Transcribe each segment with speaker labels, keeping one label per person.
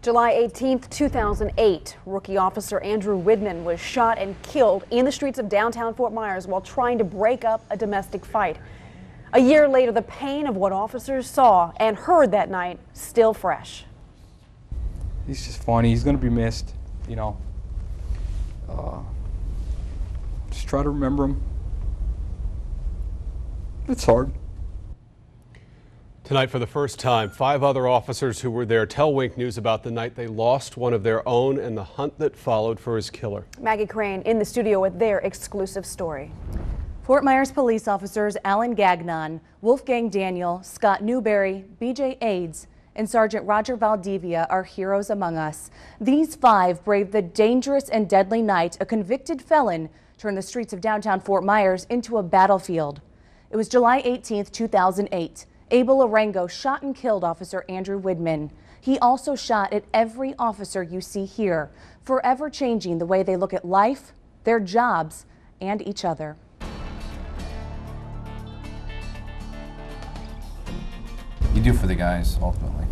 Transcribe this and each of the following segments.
Speaker 1: July 18th, 2008, rookie officer Andrew Widman was shot and killed in the streets of downtown Fort Myers while trying to break up a domestic fight. A year later, the pain of what officers saw and heard that night still fresh.
Speaker 2: He's just funny. He's going to be missed, you know. Just try to remember him. It's hard.
Speaker 3: Tonight, for the first time, 5 other officers who were there tell Wink News about the night they lost one of their own and the hunt that followed for his killer. Maggie
Speaker 1: Crane in the studio with their exclusive story.
Speaker 4: Fort Myers police officers Alan Gagnon, Wolfgang Daniel, Scott Newberry, BJ Aids, and Sergeant Roger Valdivia are heroes among us. These 5 braved the dangerous and deadly night a convicted felon turned the streets of downtown Fort Myers into a battlefield. It was July 18th, 2008. Abel Arango shot and killed Officer Andrew Widman. He also shot at every officer you see here, forever changing the way they look at life, their jobs, and each other.
Speaker 5: You do for the guys, ultimately.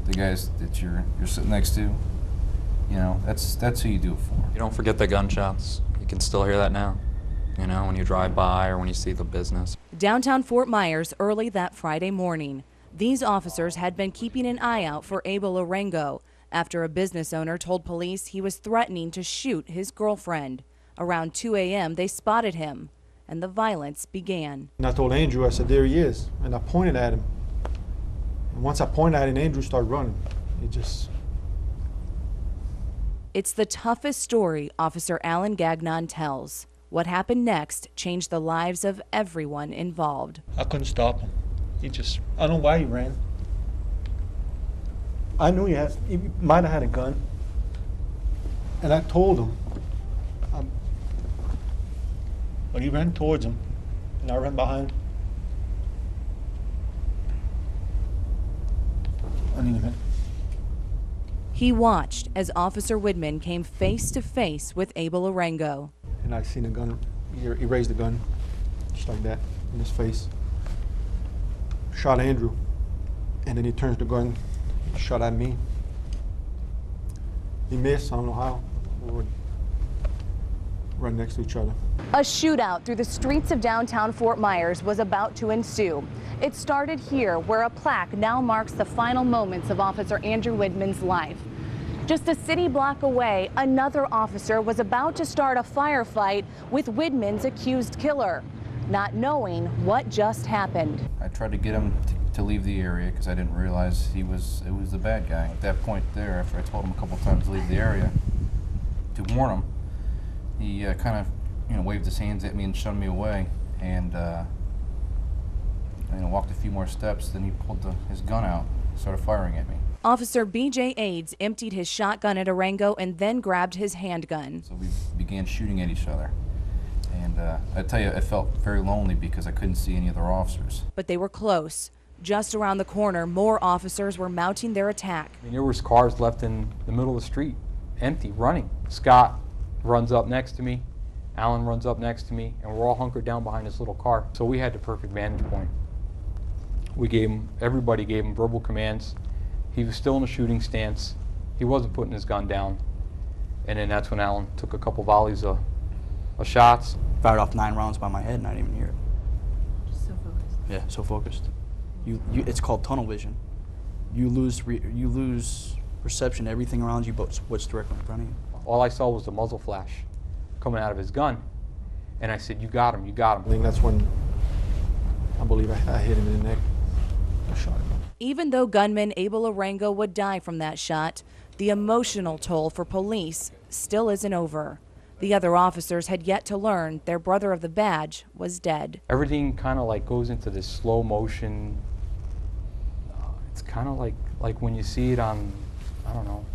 Speaker 5: The guys that you're sitting next to, you know, that's who you do it for.
Speaker 6: You don't forget the gunshots. You can still hear that now, you know, when you drive by or when you see the business.
Speaker 4: Downtown Fort Myers early that Friday morning. These officers had been keeping an eye out for Abel Arango after a business owner told police he was threatening to shoot his girlfriend. Around 2 a.m. they spotted him, and the violence began.
Speaker 7: And I told Andrew, I said, there he is, and I pointed at him. And once I pointed at him, Andrew started running.
Speaker 4: It's the toughest story Officer Alan Gagnon tells. What happened next changed the lives of everyone involved.
Speaker 7: I couldn't stop him. I don't know why he ran. I knew he might have had a gun. And I told him. But he ran towards him, and I ran behind him. I need a minute.
Speaker 4: He watched as Officer Widman came face to face with Abel Arango.
Speaker 7: And I seen the gun, he raised the gun, just like that, in his face. Shot Andrew, and then he turns the gun, shot at me. He missed, I don't know how. We were right next to each other.
Speaker 4: A shootout through the streets of downtown Fort Myers was about to ensue. It started here, where a plaque now marks the final moments of Officer Andrew Widman's life. Just a city block away, another officer was about to start a firefight with Widman's accused killer, not knowing what just happened.
Speaker 5: I tried to get him to leave the area because I didn't realize it was the bad guy. At that point there, after I told him a couple times to leave the area, to warn him, he kind of waved his hands at me and shunned me away, and walked a few more steps. Then he pulled his gun out, started firing at me.
Speaker 4: Officer BJ Aids emptied his shotgun at Arango and then grabbed his handgun.
Speaker 5: So we began shooting at each other. And I tell you, I felt very lonely because I couldn't see any other officers.
Speaker 4: But they were close. Just around the corner, more officers were mounting their attack.
Speaker 2: I mean, there was cars left in the middle of the street, empty, running. Scott runs up next to me, Alan runs up next to me, and we're all hunkered down behind this little car. So we had the perfect vantage point. Everybody gave him verbal commands. He was still in a shooting stance. He wasn't putting his gun down. And then that's when Alan took a couple volleys of shots.
Speaker 8: Fired off 9 rounds by my head and I didn't even hear it.
Speaker 4: Just so focused.
Speaker 8: Yeah, so focused. It's called tunnel vision. You lose perception of everything around you but what's directly in front of you.
Speaker 2: All I saw was the muzzle flash coming out of his gun. And I said, you got him, you got him.
Speaker 7: I think that's when I believe I hit him in the neck. I shot him.
Speaker 4: Even though gunman Abel Arango would die from that shot, the emotional toll for police still isn't over. The other officers had yet to learn their brother of the badge was dead.
Speaker 2: Everything kind of like goes into this slow motion. It's kind of like when you see it on, I don't know,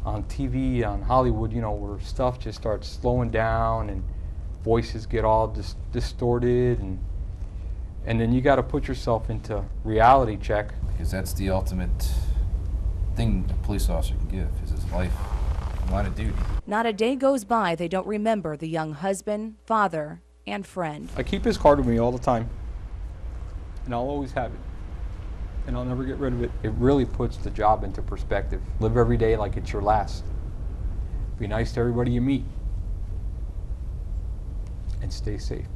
Speaker 2: on TV, on Hollywood, where stuff just starts slowing down and voices get all distorted, and then you got to put yourself into reality check.
Speaker 5: Because that's the ultimate thing a police officer can give, is his life, line of duty.
Speaker 4: Not a day goes by they don't remember the young husband, father, and friend.
Speaker 2: I keep his card with me all the time, and I'll always have it. and I'll never get rid of it. It really puts the job into perspective. Live every day like it's your last. Be nice to everybody you meet. And stay safe.